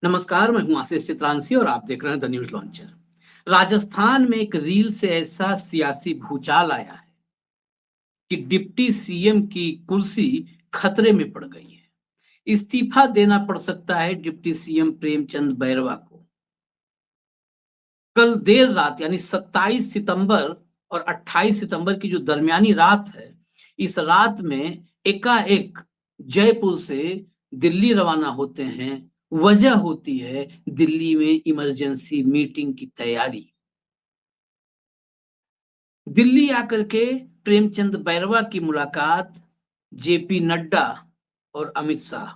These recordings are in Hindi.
नमस्कार, मैं हूं आशीष चित्रांशी और आप देख रहे हैं द न्यूज लॉन्चर। राजस्थान में एक रील से ऐसा सियासी भूचाल आया है कि डिप्टी सीएम की कुर्सी खतरे में पड़ गई है। इस्तीफा देना पड़ सकता है डिप्टी सीएम प्रेमचंद बैरवा को। कल देर रात यानी 27 सितंबर और 28 सितंबर की जो दरमियानी रात है, इस रात में एकाएक जयपुर से दिल्ली रवाना होते हैं। वजह होती है दिल्ली में इमरजेंसी मीटिंग की तैयारी। दिल्ली आकर के प्रेमचंद बैरवा की मुलाकात जेपी नड्डा और अमित शाह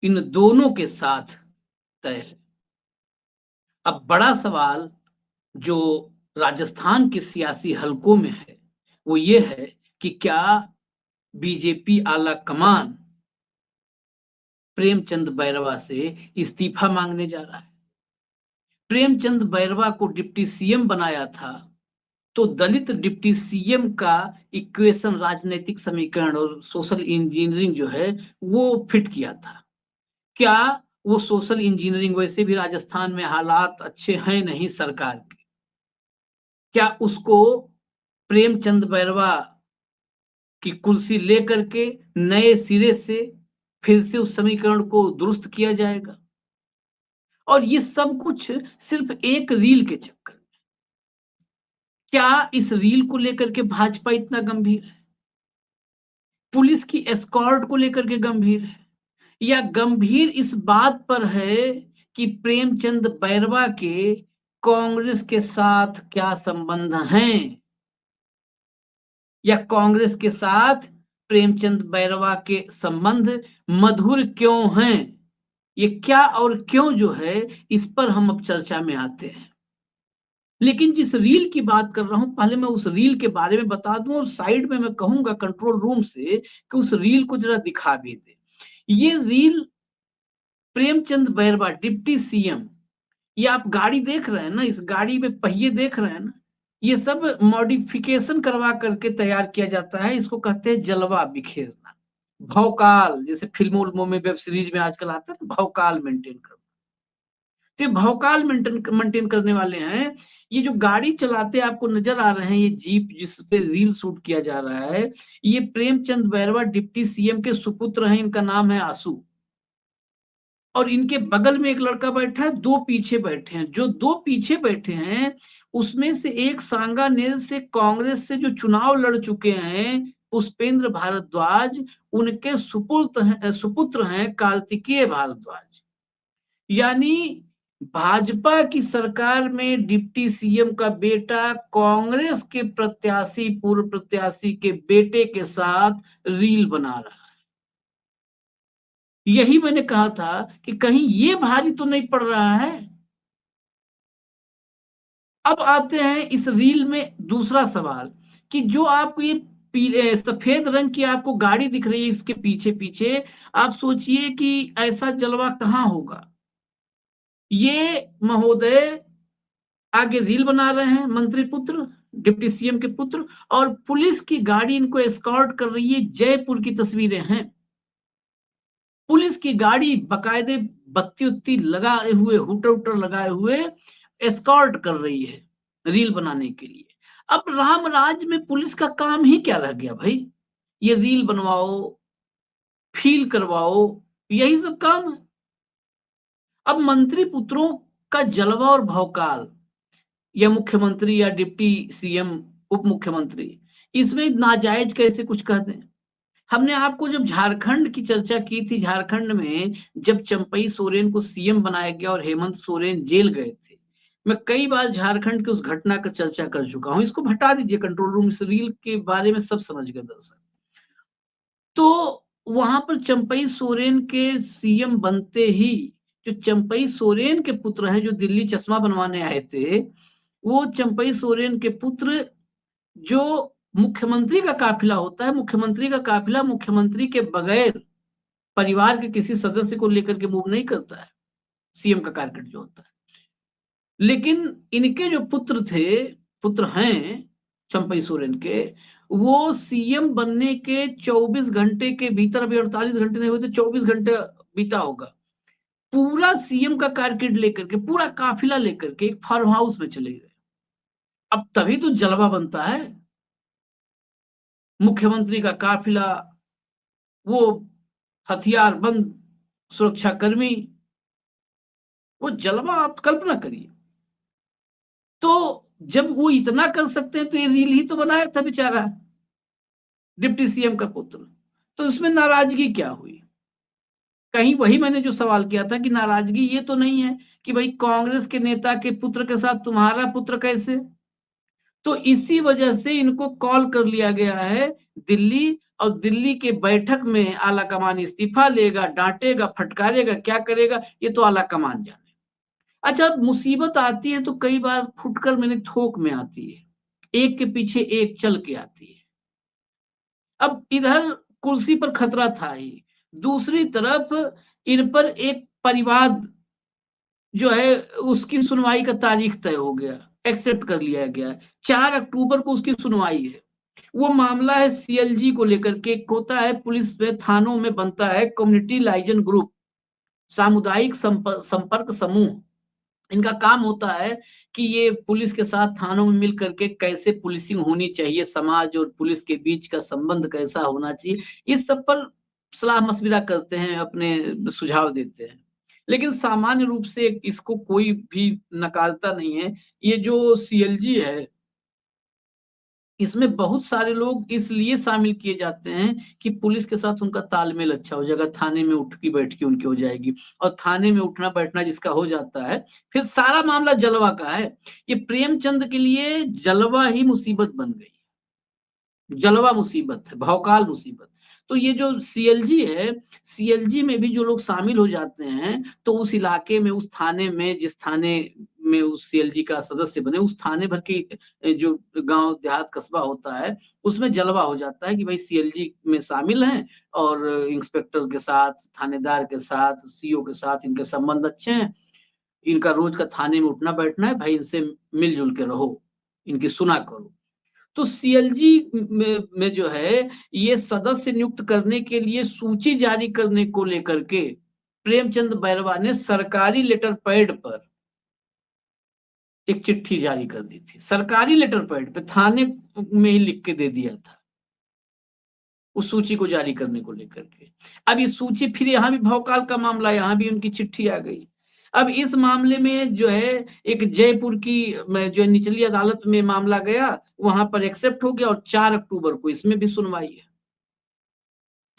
इन दोनों के साथ तय है। अब बड़ा सवाल जो राजस्थान के सियासी हलकों में है, वो ये है कि क्या बीजेपी आला कमान प्रेमचंद बैरवा से इस्तीफा मांगने जा रहा है। प्रेमचंद बैरवा को डिप्टी सीएम बनाया था तो दलित डिप्टी सीएम का इक्वेशन, राजनीतिक समीकरण और सोशल इंजीनियरिंग जो है वो फिट किया था। क्या वो सोशल इंजीनियरिंग, वैसे भी राजस्थान में हालात अच्छे हैं नहीं सरकार के, क्या उसको प्रेमचंद बैरवा की कुर्सी लेकर के नए सिरे से फिर से उस समीकरण को दुरुस्त किया जाएगा? और ये सब कुछ सिर्फ एक रील के चक्कर में। क्या इस रील को लेकर के भाजपा इतना गंभीर है? पुलिस की एस्कॉर्ट को लेकर के गंभीर है? या गंभीर इस बात पर है कि प्रेमचंद बैरवा के कांग्रेस के साथ क्या संबंध हैं, या कांग्रेस के साथ प्रेमचंद बैरवा के संबंध मधुर क्यों हैं? ये क्या और क्यों जो है, इस पर हम अब चर्चा में आते हैं। लेकिन जिस रील की बात कर रहा हूं, पहले मैं उस रील के बारे में बता दूं और साइड में मैं कहूंगा कंट्रोल रूम से कि उस रील को जरा दिखा भी दे। ये reel Premchand Bairwa deputy CM, ये आप गाड़ी देख रहे हैं ना, इस गाड़ी में पहिए देख रहे हैं ना, ये सब मॉडिफिकेशन करवा करके तैयार किया जाता है। इसको कहते हैं जलवा बिखेरना, भौकाल, जैसे फिल्मों उल्मों में, वेब सीरीज में आजकल आता है ना, भौकाल मेंटेन करना। तो ये भौकाल मेंटेन करने वाले हैं। ये जो गाड़ी चलाते आपको नजर आ रहे हैं, ये जीप जिस पे रील शूट किया जा रहा है, ये प्रेमचंद बैरवा डिप्टी सीएम के सुपुत्र हैं। इनका नाम है आशु, और इनके बगल में एक लड़का बैठा है, दो पीछे बैठे हैं। जो दो पीछे बैठे हैं उसमें से एक सांगानेर से कांग्रेस से जो चुनाव लड़ चुके हैं, पुष्पेंद्र भारद्वाज, उनके सुपुत्र हैं कार्तिकेय भारद्वाज। यानी भाजपा की सरकार में डिप्टी सीएम का बेटा कांग्रेस के प्रत्याशी, पूर्व प्रत्याशी के बेटे के साथ रील बना रहा है। यही मैंने कहा था कि कहीं ये भारी तो नहीं पड़ रहा है। अब आते हैं इस रील में दूसरा सवाल कि जो आपको ये पीले सफेद रंग की आपको गाड़ी दिख रही है, इसके पीछे पीछे आप सोचिए कि ऐसा जलवा कहां होगा। ये महोदय आगे रील बना रहे हैं, मंत्री पुत्र, डिप्टी सीएम के पुत्र, और पुलिस की गाड़ी इनको एस्कॉर्ट कर रही है। जयपुर की तस्वीरें हैं। पुलिस की गाड़ी बकायदे बत्ती उत्ती लगाए हुए, हुटर उटर लगाए हुए एस्कॉर्ट कर रही है रील बनाने के लिए। अब रामराज में पुलिस का काम ही क्या रह गया भाई? ये रील बनवाओ, फील करवाओ, यही सब काम है। अब मंत्री पुत्रों का जलवा और भौकाल, या मुख्यमंत्री या डिप्टी सीएम, उप मुख्यमंत्री, इसमें नाजायज कैसे कुछ कह दें? हमने आपको जब झारखंड की चर्चा की थी, झारखंड में जब चंपई सोरेन को सीएम बनाया गया और हेमंत सोरेन जेल गए थे, मैं कई बार झारखंड की उस घटना का चर्चा कर चुका हूं। इसको हटा दीजिए कंट्रोल रूम से, रील के बारे में सब समझ गए दर्शक। तो वहां पर चंपई सोरेन के सीएम बनते ही, जो चंपई सोरेन के पुत्र हैं, जो दिल्ली चश्मा बनवाने आए थे, वो चंपई सोरेन के पुत्र, जो मुख्यमंत्री का काफिला होता है, मुख्यमंत्री का काफिला मुख्यमंत्री के बगैर परिवार के किसी सदस्य को लेकर के मूव नहीं करता है, सीएम का टारगेट जो होता है। लेकिन इनके जो पुत्र थे, पुत्र हैं चंपई सोरेन के, वो सीएम बनने के 24 घंटे के भीतर, अभी 48 घंटे नहीं हुए थे, 24 घंटे बीता होगा, पूरा सीएम का कारकेड लेकर के, पूरा काफिला लेकर के एक फार्म हाउस में चले गए। अब तभी तो जलवा बनता है। मुख्यमंत्री का काफिला, वो हथियारबंद सुरक्षाकर्मी, वो जलवा आप कल्पना करिए। तो जब वो इतना कर सकते हैं तो ये रील ही तो बनाया था बेचारा, डिप्टी सीएम का पुत्र। तो उसमें नाराजगी क्या हुई? कहीं वही मैंने जो सवाल किया था कि नाराजगी ये तो नहीं है कि भाई कांग्रेस के नेता के पुत्र के साथ तुम्हारा पुत्र कैसे? तो इसी वजह से इनको कॉल कर लिया गया है दिल्ली, और दिल्ली के बैठक में आला कमान इस्तीफा लेगा, डांटेगा, फटकारेगा, क्या करेगा ये तो आला कमान जाने। अच्छा, मुसीबत आती है तो कई बार फुटकर मैंने थोक में आती है, एक के पीछे एक चल के आती है। अब इधर कुर्सी पर खतरा था ही, दूसरी तरफ इन पर एक परिवाद जो है उसकी सुनवाई का तारीख तय हो गया, एक्सेप्ट कर लिया गया है। 4 अक्टूबर को उसकी सुनवाई है। वो मामला है सीएलजी को लेकर के। एक होता है पुलिस में, थानों में बनता है कम्युनिटी लाइजन ग्रुप, सामुदायिक संपर्क समूह। इनका काम होता है कि ये पुलिस के साथ थानों में मिल करके कैसे पुलिसिंग होनी चाहिए, समाज और पुलिस के बीच का संबंध कैसा होना चाहिए, इस सब पर सलाह मशविरा करते हैं, अपने सुझाव देते हैं। लेकिन सामान्य रूप से इसको कोई भी नकारता नहीं है। ये जो सीएलजी है, इसमें बहुत सारे लोग इसलिए शामिल किए जाते हैं कि पुलिस के साथ उनका तालमेल अच्छा हो जाएगा, थाने में उठकी बैठकी उनकी हो जाएगी, और थाने में उठना बैठना जिसका हो जाता है, फिर सारा मामला जलवा का है। ये प्रेमचंद के लिए जलवा ही मुसीबत बन गई। जलवा मुसीबत है, भौकाल मुसीबत। तो ये जो सीएलजी है, सीएलजी में भी जो लोग शामिल हो जाते हैं, तो उस इलाके में, उस थाने में, जिस थाने में उस सीएलजी का सदस्य बने, उस थाने भर की जो गाँव, देहात, कस्बा होता है, उसमें जलवा हो जाता है कि भाई सीएलजी में शामिल हैं और इंस्पेक्टर के साथ, थानेदार के साथ, सीओ के साथ इनके संबंध अच्छे हैं। इनका रोज का थाने में उठना-बैठना है, भाई इनसे मिल-जुल के रहो, इनकी सुना करो। तो सीएलजी में जो है, ये सदस्य नियुक्त करने के लिए सूची जारी करने को लेकर के प्रेमचंद बैरवा ने सरकारी लेटर पैड पर एक चिट्ठी जारी कर दी थी। सरकारी लेटर पैड पे थाने में ही लिख के दे दिया था, उस सूची को जारी करने को लेकर के। अब ये सूची, फिर यहाँ भी भौकाल का मामला, यहाँ भी उनकी चिट्ठी आ गई। अब इस मामले में जो है, एक जयपुर की जो निचली अदालत में मामला गया, वहां पर एक्सेप्ट हो गया और 4 अक्टूबर को इसमें भी सुनवाई है।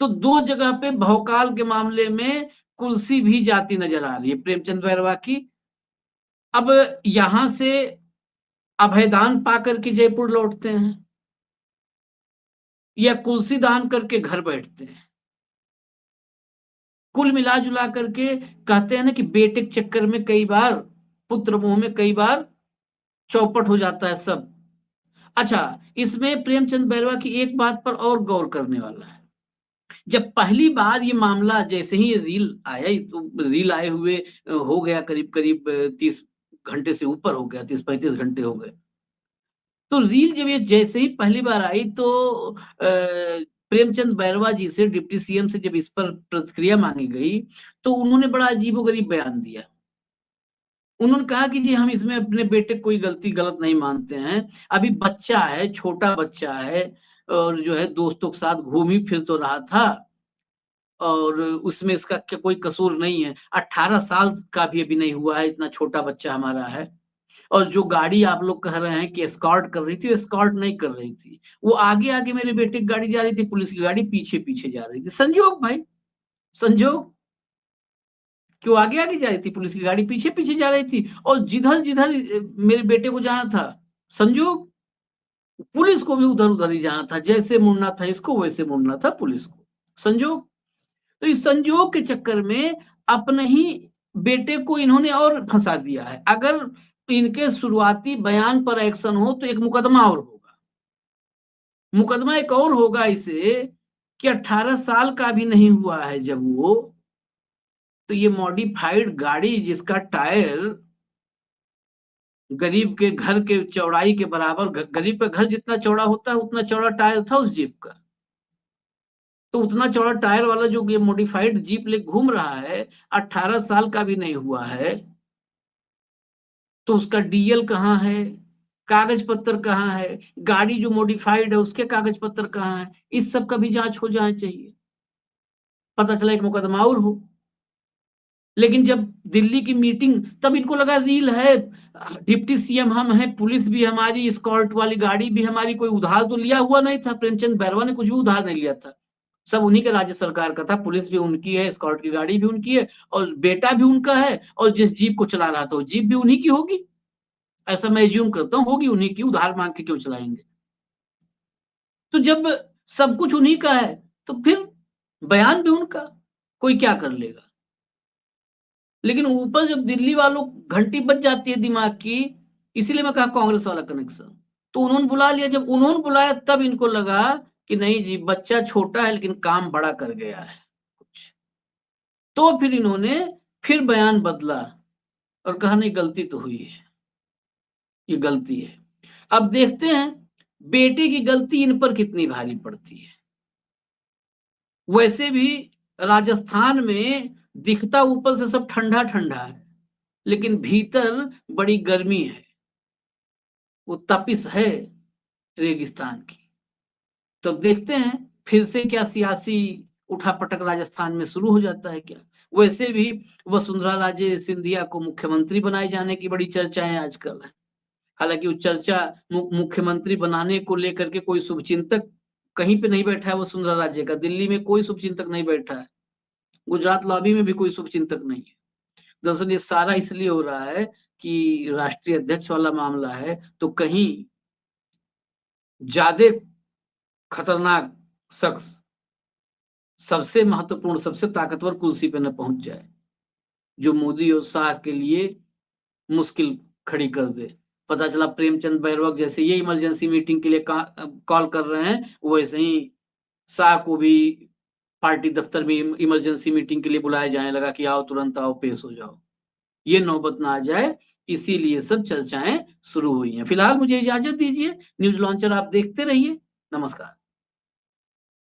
तो 2 जगह पे भौकाल के मामले में कुर्सी भी जाती नजर आ रही है प्रेमचंद बैरवा की। अब यहां से अभयदान पा करके जयपुर लौटते हैं, या कुर्सी दान करके घर बैठते हैं। कुल मिला-जुला करके कहते हैं ना कि बेटे के चक्कर में कई बार, पुत्र मोह में कई बार चौपट हो जाता है सब। अच्छा, इसमें प्रेमचंद बैरवा की एक बात पर और गौर करने वाला है। जब पहली बार ये मामला, जैसे ही ये रील आया, तो रील आए हुए हो गया करीब-करीब 30 घंटे से ऊपर हो गया, 30-35 घंटे हो गए। तो रील जब ये जैसे ही पहली बार आई, तो प्रेमचंद बैरवा जी से, डिप्टी सीएम से जब इस पर प्रतिक्रिया मांगी गई, तो उन्होंने बड़ा अजीबो-गरीब बयान दिया। उन्होंने कहा कि जी हम इसमें अपने बेटे को कोई गलती गलत नहीं मानते हैं। अभी बच्चा है, छोटा बच्चा है, और जो है दोस्तों के साथ घूम ही फिर तो रहा था, और उसमें इसका कोई कसूर नहीं है। 18 साल का भी अभी नहीं हुआ है, इतना छोटा बच्चा हमारा है। और जो गाड़ी आप लोग कह रहे हैं कि एस्कॉर्ट कर रही थी, एस्कॉर्ट नहीं कर रही थी। वो आगे-आगे मेरे बेटे की गाड़ी जा रही थी, पुलिस की गाड़ी पीछे-पीछे जा रही थी। संजोग भाई, संजोग कि वो आगे-आगे जा रही थी, पुलिस की गाड़ी पीछे-पीछे जा रही थी, और जिधर-जिधर मेरे बेटे को जाना था, संजोग पुलिस को भी उधर-उधर ही जाना था। जैसे मुड़ना था इसको, वैसे मुड़ना था पुलिस को। संजोग। तो इस संजोग के चक्कर में अपने ही बेटे को इन्होंने और फँसा दिया है। अगर इनके शुरुआती बयान पर एक्शन हो तो एक मुकदमा और होगा। मुकदमा एक और होगा इसे, कि 18 साल का भी नहीं हुआ है जब वो, तो ये मॉडिफाइड गाड़ी जिसका टायर गरीब के घर के चौड़ाई के बराबर, गरीब का घर जितना चौड़ा होता है उतना चौड़ा टायर था उस जीप का। तो उतना चौड़ा टायर वाला जो ये मॉडिफाइड जीप ले घूम रहा है, 18 साल का भी नहीं हुआ है, तो उसका डीएल कहाँ है? कागज पत्र कहाँ है? गाड़ी जो मॉडिफाइड है उसके कागज पत्र कहाँ है? इस सब का भी जांच हो जाना चाहिए। पता चला एक मुकदमा और हो। लेकिन जब दिल्ली की मीटिंग, तब इनको लगा रील है, डिप्टी सीएम हम हैं, पुलिस भी हमारी, स्कॉर्ट वाली गाड़ी भी हमारी, कोई उधार तो लिया हुआ नहीं था। प्रेमचंद बैरवा ने कुछ भी उधार नहीं लिया था, सब उन्हीं के राज्य सरकार का था। पुलिस भी उनकी है, स्कॉट की गाड़ी भी उनकी है, और बेटा भी उनका है, और जिस जीप को चला रहा था वो जीप भी उन्हीं की होगी। ऐसा मैं एज्यूम करता हूँ होगी उन्हीं की, उधार मांग के क्यों चलाएंगे? तो जब सब कुछ उन्हीं का है, तो फिर बयान भी उनका, कोई क्या कर लेगा? लेकिन ऊपर जब दिल्ली वालों घंटी बज जाती है दिमाग की, इसीलिए मैं कहा कांग्रेस वाला कनेक्शन, तो उन्होंने बुला लिया। जब उन्होंने बुलाया तब इनको लगा कि नहीं जी, बच्चा छोटा है लेकिन काम बड़ा कर गया है कुछ। तो फिर इन्होंने फिर बयान बदला और कहा नहीं, गलती तो हुई है, ये गलती है। अब देखते हैं बेटे की गलती इन पर कितनी भारी पड़ती है। वैसे भी राजस्थान में दिखता ऊपर से सब ठंडा ठंडा है, लेकिन भीतर बड़ी गर्मी है, वो तपिश है रेगिस्तान की। तो देखते हैं फिर से क्या सियासी उठापटक राजस्थान में शुरू हो जाता है क्या। वैसे भी वसुंधरा राजे सिंधिया को मुख्यमंत्री बनाए जाने की बड़ी चर्चाएं आजकल है। हालांकि वो चर्चा मुख्यमंत्री बनाने को लेकर के कोई शुभचिंतक कहीं पे नहीं बैठा है। वसुंधरा राजे का दिल्ली में कोई शुभचिंतक नहीं बैठा है, गुजरात लॉबी में भी कोई शुभचिंतक नहीं है। दरअसल ये सारा इसलिए हो रहा है कि राष्ट्रीय अध्यक्ष वाला मामला है, तो कहीं ज्यादा खतरनाक शख्स सबसे महत्वपूर्ण, सबसे ताकतवर कुर्सी पे न पहुंच जाए, जो मोदी और शाह के लिए मुश्किल खड़ी कर दे। पता चला प्रेमचंद बैरवा जैसे ये इमरजेंसी मीटिंग के लिए कॉल कर रहे हैं, वैसे ही शाह को भी पार्टी दफ्तर में इमरजेंसी मीटिंग के लिए बुलाया जाने लगा कि आओ, तुरंत आओ, पेश हो जाओ। ये नौबत ना आ जाए, इसीलिए सब चर्चाएं शुरू हुई हैं। फिलहाल मुझे इजाजत दीजिए, न्यूज लॉन्चर आप देखते रहिए। नमस्कार।